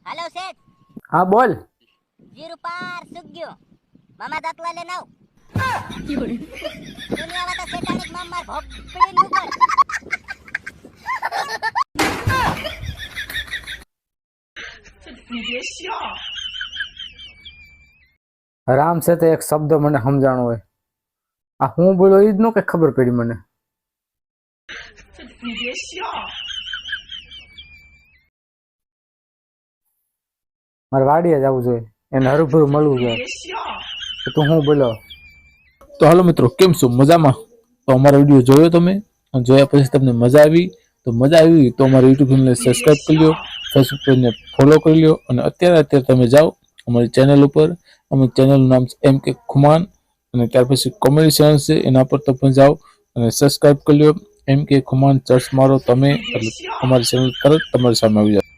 હાલો શેઠ. હા બોલ. 0 પાર સુગ્યો મામા દાંતલા લેને આવ. દુનિયા વાતા શેઠાણી મામ માર ભોપડી નું કર. રામ છે તે એક શબ્દ મને સમજાણો હોય. આ હું બોલ્યો ઈ જ નો કે ખબર પડી મને. મારે વાડીએ જવું જોઈએ, એને હરુભરું મળવું જોઈએ. તું હું બોલો. તો હાલો મિત્રો, કેમ છો? મજામાં? તો અમારો વિડીયો જોયો તમે? જોયા પછી તમને મજા આવી? તો મજા આવી તો અમારી યુટ્યુબ ચેનલને સબસ્ક્રાઇબ કરી લો, ફેસબુક પેજને ફોલો કરી લો અને અત્યારે તમે જાઓ અમારી ચેનલ ઉપર. અમારી ચેનલનું નામ છે MK ખુમાન અને ત્યાર પછી કોમેડી ચેનલ છે, એના પર તમે જાઓ અને સબસ્ક્રાઇબ કરી લો. MK ખુમાન સર્ચ મારો તમે એટલે અમારી ચેનલ તરત તમારી સામે આવી જાય.